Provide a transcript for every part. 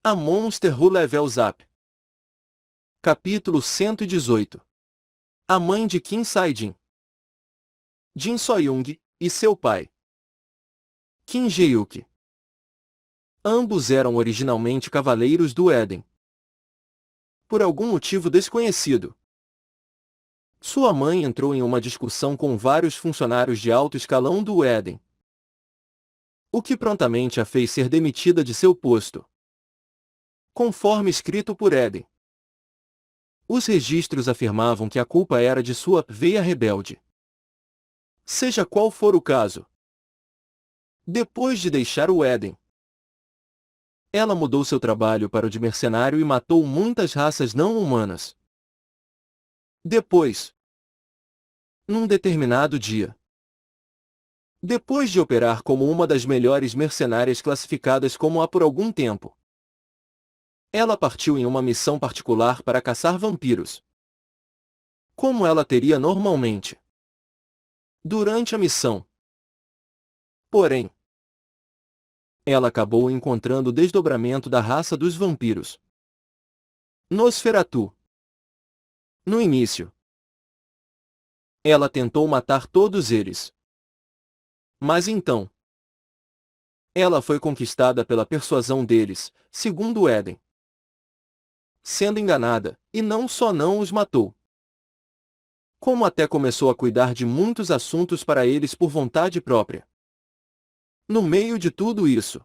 A Monster Who Levels Up. Capítulo 118. A mãe de Kim Sae-jin. Jin So-young e seu pai, Kim Jae-yuk. Ambos eram originalmente cavaleiros do Éden. Por algum motivo desconhecido, sua mãe entrou em uma discussão com vários funcionários de alto escalão do Éden, o que prontamente a fez ser demitida de seu posto. Conforme escrito por Éden, os registros afirmavam que a culpa era de sua veia rebelde. Seja qual for o caso, depois de deixar o Éden, ela mudou seu trabalho para o de mercenário e matou muitas raças não humanas. Depois, num determinado dia, depois de operar como uma das melhores mercenárias classificadas como A por algum tempo, ela partiu em uma missão particular para caçar vampiros, como ela teria normalmente durante a missão. Porém, ela acabou encontrando o desdobramento da raça dos vampiros, Nosferatu. No início, ela tentou matar todos eles. Mas então, ela foi conquistada pela persuasão deles, segundo Éden. Sendo enganada, e não só não os matou, como até começou a cuidar de muitos assuntos para eles por vontade própria. No meio de tudo isso,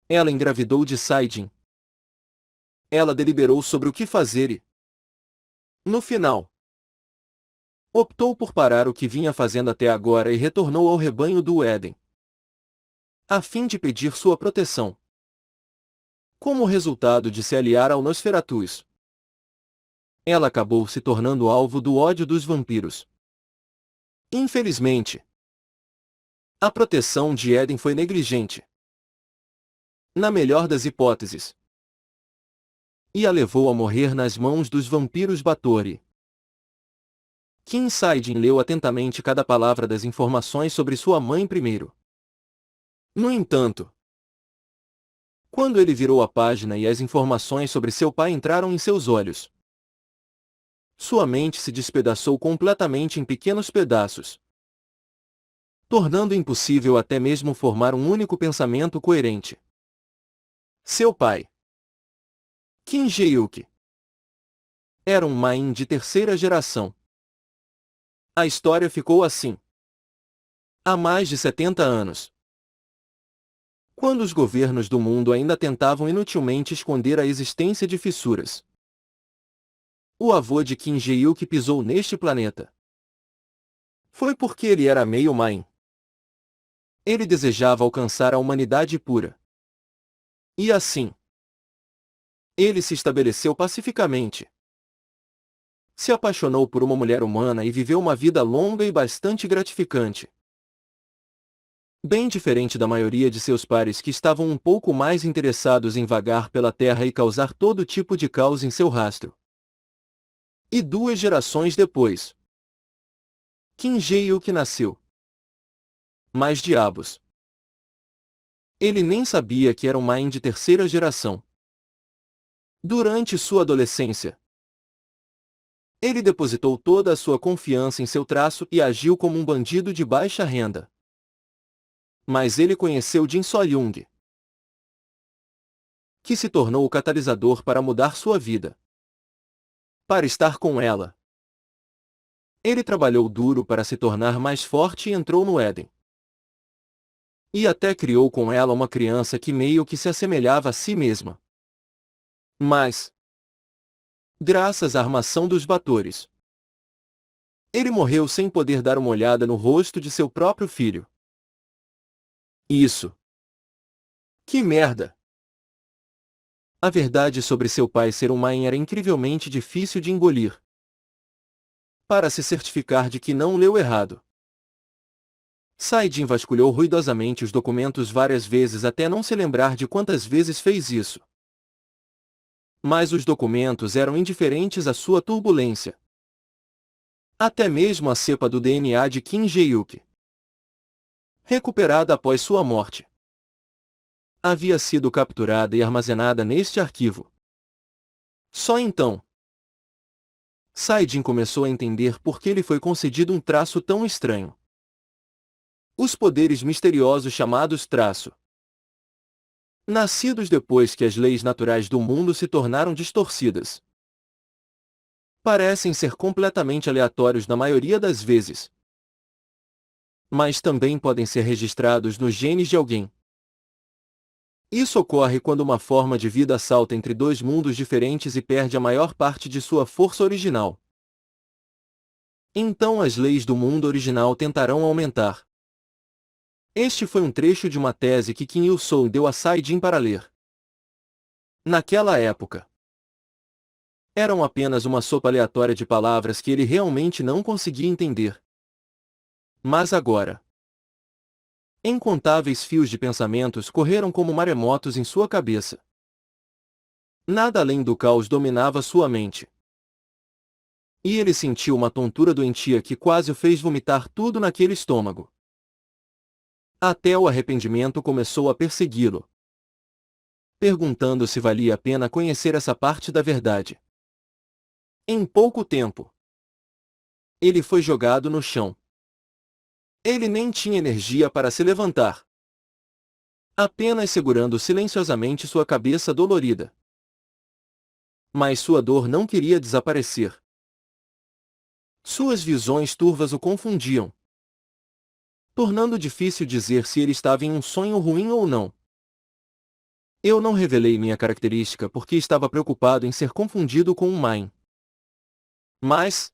ela engravidou de Sae-jin. Ela deliberou sobre o que fazer e, no final, optou por parar o que vinha fazendo até agora e retornou ao rebanho do Éden, a fim de pedir sua proteção. Como resultado de se aliar ao Nosferatus, ela acabou se tornando alvo do ódio dos vampiros. Infelizmente, a proteção de Éden foi negligente, na melhor das hipóteses, e a levou a morrer nas mãos dos vampiros Bathory. Kim Sae-jin leu atentamente cada palavra das informações sobre sua mãe primeiro. No entanto, quando ele virou a página e as informações sobre seu pai entraram em seus olhos, sua mente se despedaçou completamente em pequenos pedaços, tornando impossível até mesmo formar um único pensamento coerente. Seu pai, Kim Jae-yuk, era um Main de terceira geração. A história ficou assim. Há mais de 70 anos, quando os governos do mundo ainda tentavam inutilmente esconder a existência de fissuras, o avô de Kim Jae-yuk pisou neste planeta. Foi porque ele era meio Main. Ele desejava alcançar a humanidade pura. E assim, ele se estabeleceu pacificamente. Se apaixonou por uma mulher humana e viveu uma vida longa e bastante gratificante. Bem diferente da maioria de seus pares que estavam um pouco mais interessados em vagar pela terra e causar todo tipo de caos em seu rastro. E 2 gerações depois, Kim Jae-yuk nasceu. Mas diabos! Ele nem sabia que era um Main de terceira geração. Durante sua adolescência, ele depositou toda a sua confiança em seu traço e agiu como um bandido de baixa renda. Mas ele conheceu Jin So-young, que se tornou o catalisador para mudar sua vida. Para estar com ela, ele trabalhou duro para se tornar mais forte e entrou no Éden. E até criou com ela uma criança que meio que se assemelhava a si mesma. Mas, graças à armação dos Bathory, ele morreu sem poder dar uma olhada no rosto de seu próprio filho. Isso. Que merda! A verdade sobre seu pai ser um Main era incrivelmente difícil de engolir. Para se certificar de que não leu errado, Sae-jin vasculhou ruidosamente os documentos várias vezes até não se lembrar de quantas vezes fez isso. Mas os documentos eram indiferentes à sua turbulência. Até mesmo a cepa do DNA de Kim Jae-yuk, recuperada após sua morte, havia sido capturada e armazenada neste arquivo. Só então, Saidin começou a entender por que lhe foi concedido um traço tão estranho. Os poderes misteriosos chamados traço. Nascidos depois que as leis naturais do mundo se tornaram distorcidas. Parecem ser completamente aleatórios na maioria das vezes. Mas também podem ser registrados nos genes de alguém. Isso ocorre quando uma forma de vida salta entre dois mundos diferentes e perde a maior parte de sua força original. Então as leis do mundo original tentarão aumentar. Este foi um trecho de uma tese que Kim Il-sung deu a Saidin para ler. Naquela época, eram apenas uma sopa aleatória de palavras que ele realmente não conseguia entender. Mas agora, incontáveis fios de pensamentos correram como maremotos em sua cabeça. Nada além do caos dominava sua mente. E ele sentiu uma tontura doentia que quase o fez vomitar tudo naquele estômago. Até o arrependimento começou a persegui-lo, perguntando se valia a pena conhecer essa parte da verdade. Em pouco tempo, ele foi jogado no chão. Ele nem tinha energia para se levantar, apenas segurando silenciosamente sua cabeça dolorida. Mas sua dor não queria desaparecer. Suas visões turvas o confundiam, tornando difícil dizer se ele estava em um sonho ruim ou não. Eu não revelei minha característica porque estava preocupado em ser confundido com um Main. Mas,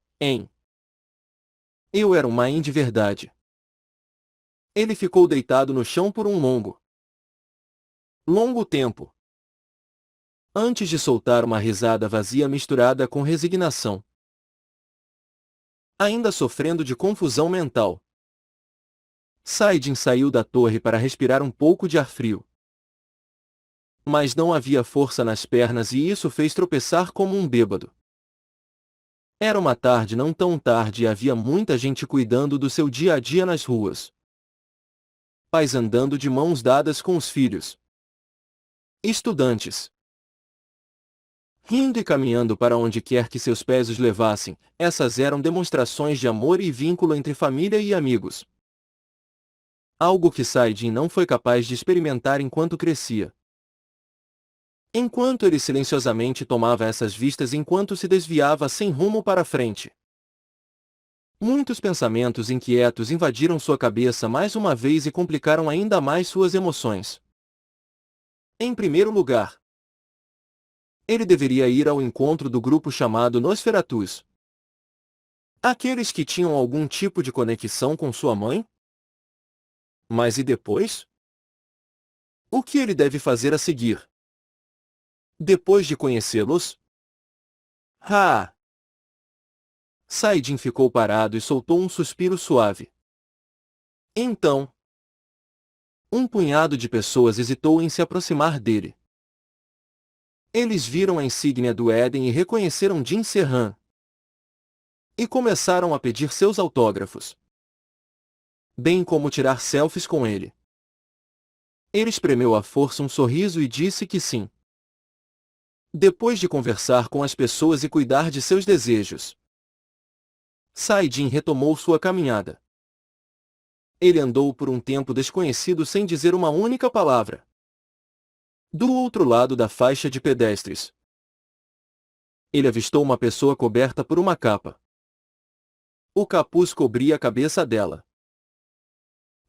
eu era um Main de verdade. Ele ficou deitado no chão por um longo tempo, antes de soltar uma risada vazia misturada com resignação. Ainda sofrendo de confusão mental, Saidin saiu da torre para respirar um pouco de ar frio. Mas não havia força nas pernas e isso fez tropeçar como um bêbado. Era uma tarde não tão tarde e havia muita gente cuidando do seu dia a dia nas ruas. Pais andando de mãos dadas com os filhos. Estudantes rindo e caminhando para onde quer que seus pés os levassem. Essas eram demonstrações de amor e vínculo entre família e amigos. Algo que Saidin não foi capaz de experimentar enquanto crescia. Enquanto ele silenciosamente tomava essas vistas enquanto se desviava sem rumo para frente. Muitos pensamentos inquietos invadiram sua cabeça mais uma vez e complicaram ainda mais suas emoções. Em primeiro lugar, ele deveria ir ao encontro do grupo chamado Nosferatus. Aqueles que tinham algum tipo de conexão com sua mãe? Mas e depois? O que ele deve fazer a seguir? Depois de conhecê-los? Ah! Saidin ficou parado e soltou um suspiro suave. Então, um punhado de pessoas hesitou em se aproximar dele. Eles viram a insígnia do Éden e reconheceram Jin Serran. E começaram a pedir seus autógrafos, bem como tirar selfies com ele. Ele espremeu à força um sorriso e disse que sim. Depois de conversar com as pessoas e cuidar de seus desejos, Saidin retomou sua caminhada. Ele andou por um tempo desconhecido sem dizer uma única palavra. Do outro lado da faixa de pedestres, ele avistou uma pessoa coberta por uma capa. O capuz cobria a cabeça dela.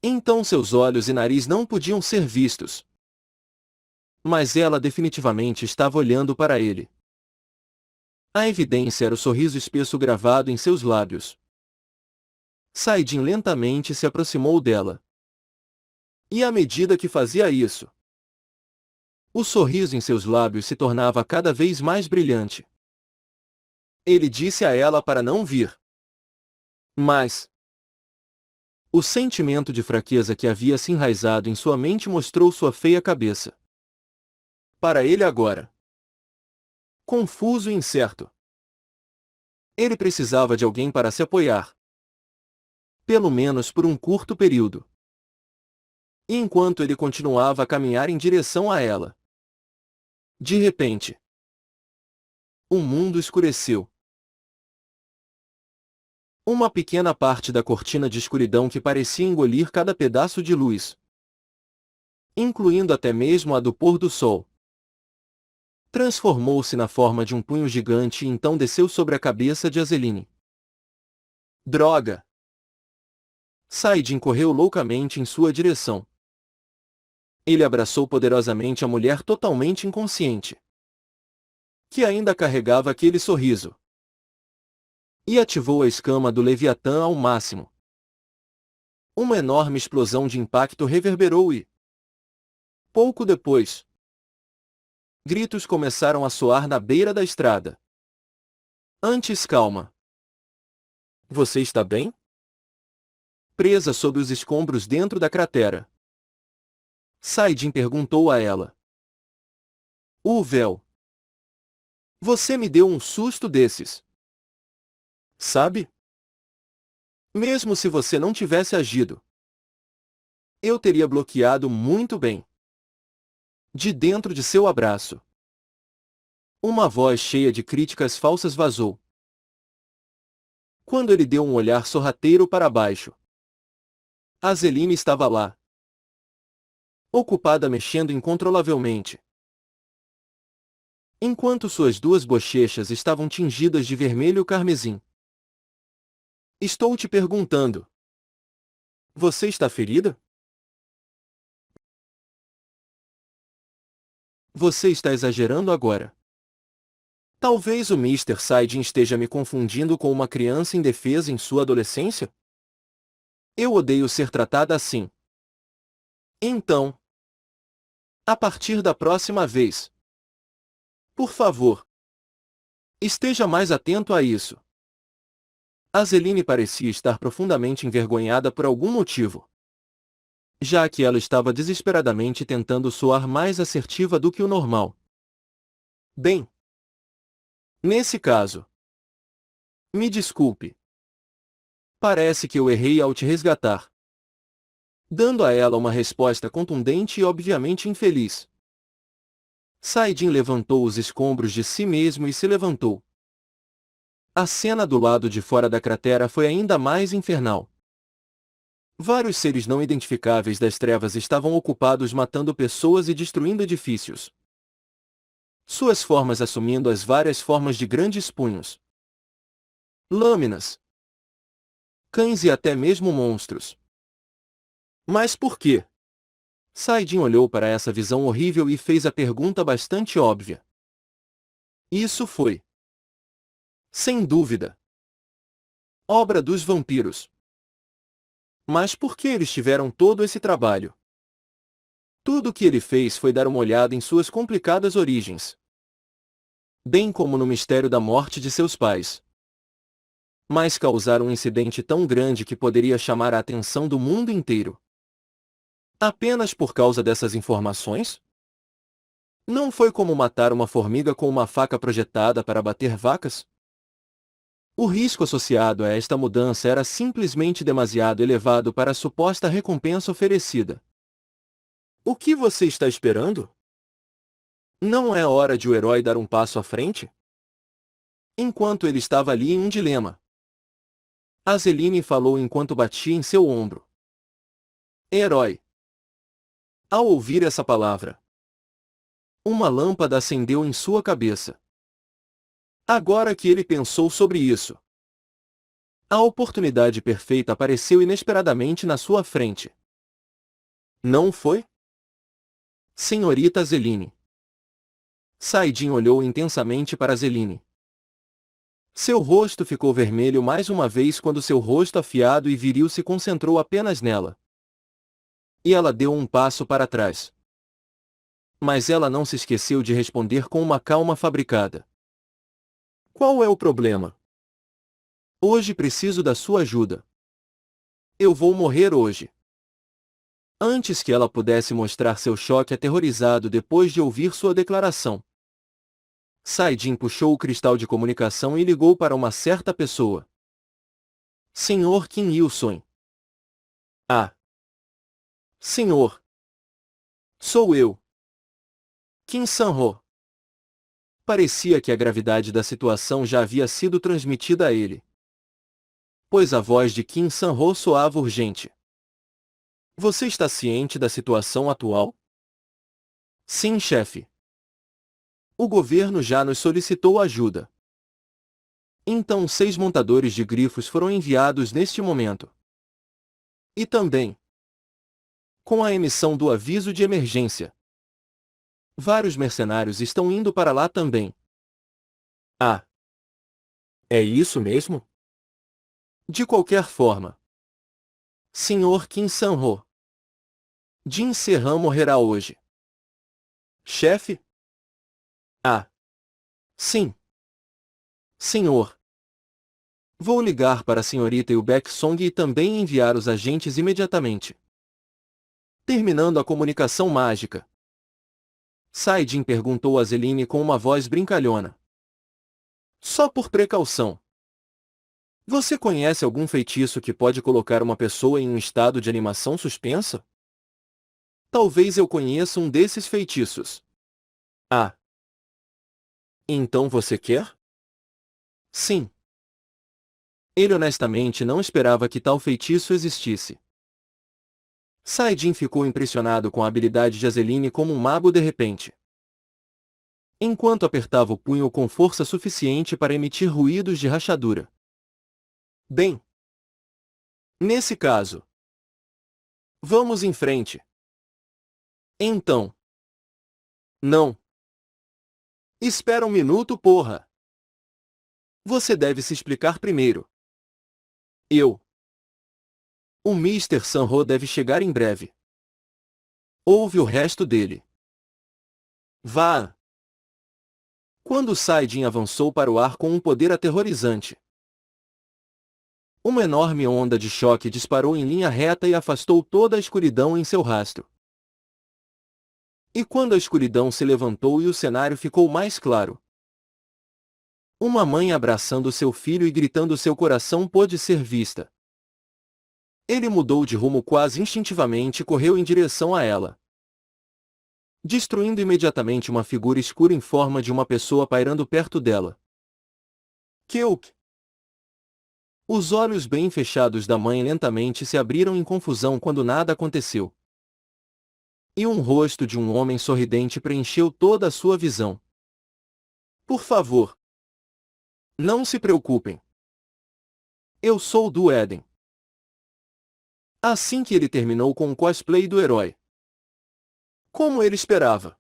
Então seus olhos e nariz não podiam ser vistos. Mas ela definitivamente estava olhando para ele. A evidência era o sorriso espesso gravado em seus lábios. Saidin lentamente se aproximou dela. E à medida que fazia isso, o sorriso em seus lábios se tornava cada vez mais brilhante. Ele disse a ela para não vir. Mas o sentimento de fraqueza que havia se enraizado em sua mente mostrou sua feia cabeça. Para ele agora, confuso e incerto, ele precisava de alguém para se apoiar. Pelo menos por um curto período. E enquanto ele continuava a caminhar em direção a ela, de repente, o mundo escureceu. Uma pequena parte da cortina de escuridão que parecia engolir cada pedaço de luz, incluindo até mesmo a do pôr do sol, transformou-se na forma de um punho gigante e então desceu sobre a cabeça de Azeline. Droga! Saidin correu loucamente em sua direção. Ele abraçou poderosamente a mulher totalmente inconsciente, que ainda carregava aquele sorriso, e ativou a escama do Leviatã ao máximo. Uma enorme explosão de impacto reverberou e, pouco depois, gritos começaram a soar na beira da estrada. Antes calma. Você está bem? Presa sob os escombros dentro da cratera, Saidin perguntou a ela. O véu. Você me deu um susto desses. Sabe? Mesmo se você não tivesse agido, eu teria bloqueado muito bem. De dentro de seu abraço, uma voz cheia de críticas falsas vazou. Quando ele deu um olhar sorrateiro para baixo, Azeline estava lá, ocupada mexendo incontrolavelmente, enquanto suas duas bochechas estavam tingidas de vermelho carmesim. Estou te perguntando. Você está ferida? Você está exagerando agora. Talvez o Mr. Saidin esteja me confundindo com uma criança indefesa em sua adolescência? Eu odeio ser tratada assim. Então, a partir da próxima vez, por favor, esteja mais atento a isso. Azeline parecia estar profundamente envergonhada por algum motivo, já que ela estava desesperadamente tentando soar mais assertiva do que o normal. Bem, nesse caso, me desculpe. Parece que eu errei ao te resgatar, dando a ela uma resposta contundente e obviamente infeliz. Saidin levantou os escombros de si mesmo e se levantou. A cena do lado de fora da cratera foi ainda mais infernal. Vários seres não identificáveis das trevas estavam ocupados matando pessoas e destruindo edifícios. Suas formas assumindo as várias formas de grandes punhos, lâminas, cães e até mesmo monstros. Mas por quê? Saidin olhou para essa visão horrível e fez a pergunta bastante óbvia. Isso foi, sem dúvida, obra dos vampiros. Mas por que eles tiveram todo esse trabalho? Tudo o que ele fez foi dar uma olhada em suas complicadas origens, bem como no mistério da morte de seus pais. Mas causar um incidente tão grande que poderia chamar a atenção do mundo inteiro. Apenas por causa dessas informações? Não foi como matar uma formiga com uma faca projetada para bater vacas? O risco associado a esta mudança era simplesmente demasiado elevado para a suposta recompensa oferecida. O que você está esperando? Não é hora de o herói dar um passo à frente? Enquanto ele estava ali em um dilema, Azeline falou enquanto batia em seu ombro. Herói. Ao ouvir essa palavra, uma lâmpada acendeu em sua cabeça. Agora que ele pensou sobre isso, a oportunidade perfeita apareceu inesperadamente na sua frente. Não foi? Senhorita Azeline. Saidin olhou intensamente para Azeline. Seu rosto ficou vermelho mais uma vez quando seu rosto afiado e viril se concentrou apenas nela. E ela deu um passo para trás. Mas ela não se esqueceu de responder com uma calma fabricada. Qual é o problema? Hoje preciso da sua ajuda. Eu vou morrer hoje. Antes que ela pudesse mostrar seu choque aterrorizado depois de ouvir sua declaração, Saidin puxou o cristal de comunicação e ligou para uma certa pessoa. Senhor Kim Il-sung. Ah. Senhor. Sou eu. Kim San-ho. Parecia que a gravidade da situação já havia sido transmitida a ele, pois a voz de Kim San-ho soava urgente. Você está ciente da situação atual? Sim, chefe. O governo já nos solicitou ajuda. Então 6 montadores de grifos foram enviados neste momento. E também, com a emissão do aviso de emergência, vários mercenários estão indo para lá também. Ah, é isso mesmo? De qualquer forma, Sr. Kim San-ho, Jin Se-han morrerá hoje. Chefe? Ah, sim. Senhor. Vou ligar para a senhorita Yubek Song e também enviar os agentes imediatamente. Terminando a comunicação mágica, Saidin perguntou a Zeline com uma voz brincalhona. Só por precaução. Você conhece algum feitiço que pode colocar uma pessoa em um estado de animação suspensa? Talvez eu conheça um desses feitiços. Ah. Então você quer? Sim. Ele honestamente não esperava que tal feitiço existisse. Saidin ficou impressionado com a habilidade de Azeline como um mago de repente. Enquanto apertava o punho com força suficiente para emitir ruídos de rachadura. Bem. Nesse caso. Vamos em frente. Então. Não. Espera um minuto, porra. Você deve se explicar primeiro. Eu. O Mr. San-ho deve chegar em breve. Ouve o resto dele. Vá. Quando Saidin avançou para o ar com um poder aterrorizante, uma enorme onda de choque disparou em linha reta e afastou toda a escuridão em seu rastro. E quando a escuridão se levantou e o cenário ficou mais claro, uma mãe abraçando seu filho e gritando seu coração pôde ser vista. Ele mudou de rumo quase instintivamente e correu em direção a ela, destruindo imediatamente uma figura escura em forma de uma pessoa pairando perto dela. Kyuk! Os olhos bem fechados da mãe lentamente se abriram em confusão quando nada aconteceu. E um rosto de um homem sorridente preencheu toda a sua visão. Por favor. Não se preocupem. Eu sou do Éden. Assim que ele terminou com o cosplay do herói. Como ele esperava.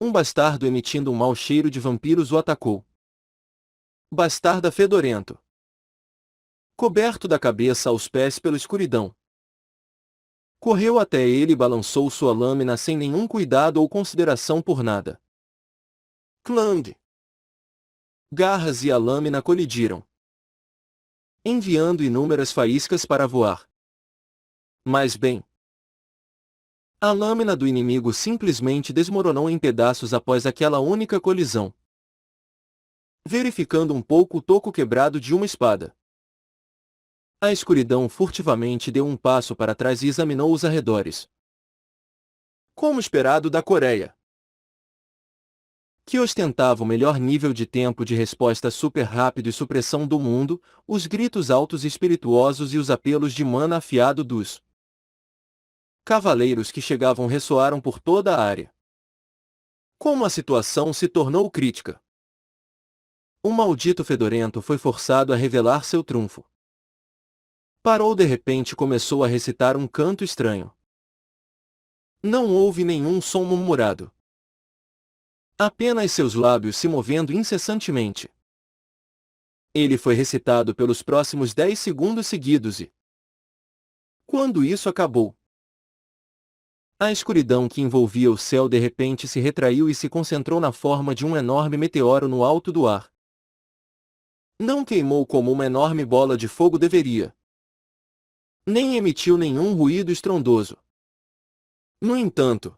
Um bastardo emitindo um mau cheiro de vampiros o atacou. Bastarda fedorento. Coberto da cabeça aos pés pela escuridão. Correu até ele e balançou sua lâmina sem nenhum cuidado ou consideração por nada. Clang! Garras e a lâmina colidiram, enviando inúmeras faíscas para voar. Mas bem, a lâmina do inimigo simplesmente desmoronou em pedaços após aquela única colisão. Verificando um pouco o toco quebrado de uma espada, a escuridão furtivamente deu um passo para trás e examinou os arredores. Como esperado da Coreia, que ostentava o melhor nível de tempo de resposta super rápido e supressão do mundo, os gritos altos e espirituosos e os apelos de mana afiado dos cavaleiros que chegavam ressoaram por toda a área. Como a situação se tornou crítica, o maldito fedorento foi forçado a revelar seu trunfo. Parou de repente e começou a recitar um canto estranho. Não houve nenhum som murmurado. Apenas seus lábios se movendo incessantemente. Ele foi recitado pelos próximos 10 segundos seguidos e, quando isso acabou, a escuridão que envolvia o céu de repente se retraiu e se concentrou na forma de um enorme meteoro no alto do ar. Não queimou como uma enorme bola de fogo deveria. Nem emitiu nenhum ruído estrondoso. No entanto,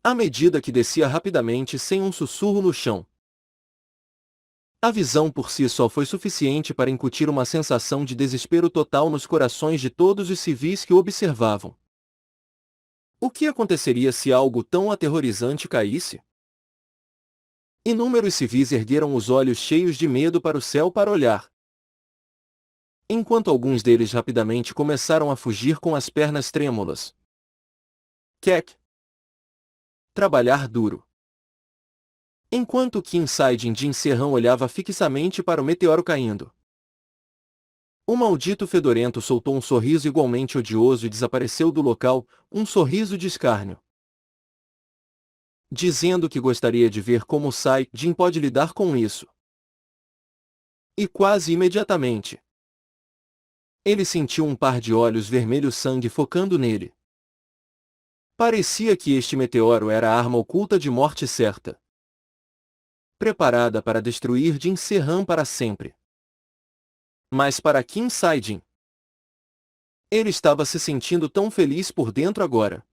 à medida que descia rapidamente sem um sussurro no chão, A visão por si só foi suficiente para incutir uma sensação de desespero total nos corações de todos os civis que o observavam. O que aconteceria se algo tão aterrorizante caísse? Inúmeros civis ergueram os olhos cheios de medo para o céu para olhar. Enquanto alguns deles rapidamente começaram a fugir com as pernas trêmulas. Keck. Trabalhar duro. Enquanto Kim Saidin de Serrão olhava fixamente para o meteoro caindo. O maldito fedorento soltou um sorriso igualmente odioso e desapareceu do local, um sorriso de escárnio. Dizendo que gostaria de ver como Saidin pode lidar com isso. E quase imediatamente, ele sentiu um par de olhos vermelhos sangue focando nele. Parecia que este meteoro era a arma oculta de morte certa, preparada para destruir Jin Serran para sempre. Mas para Kim Saidin, ele estava se sentindo tão feliz por dentro agora,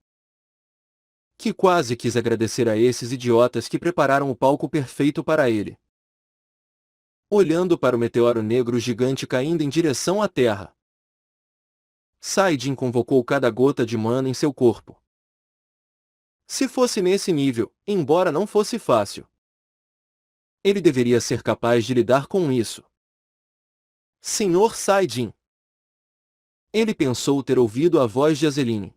que quase quis agradecer a esses idiotas que prepararam o palco perfeito para ele. Olhando para o meteoro negro gigante caindo em direção à Terra, Saidin convocou cada gota de mana em seu corpo. Se fosse nesse nível, embora não fosse fácil, ele deveria ser capaz de lidar com isso. Senhor Saidin. Ele pensou ter ouvido a voz de Azeline.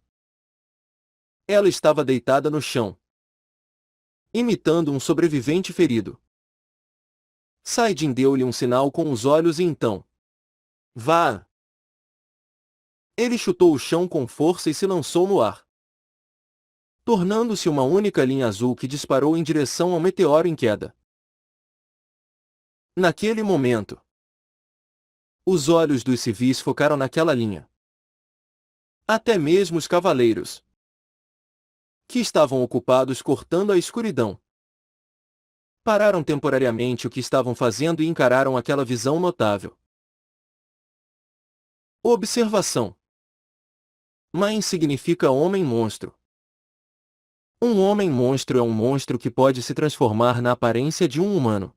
Ela estava deitada no chão, imitando um sobrevivente ferido. Saidin deu-lhe um sinal com os olhos e então: vá! Ele chutou o chão com força e se lançou no ar, tornando-se uma única linha azul que disparou em direção ao meteoro em queda. Naquele momento, os olhos dos civis focaram naquela linha. Até mesmo os cavaleiros, que estavam ocupados cortando a escuridão, pararam temporariamente o que estavam fazendo e encararam aquela visão notável. Observação. Main significa homem-monstro. Um homem-monstro é um monstro que pode se transformar na aparência de um humano.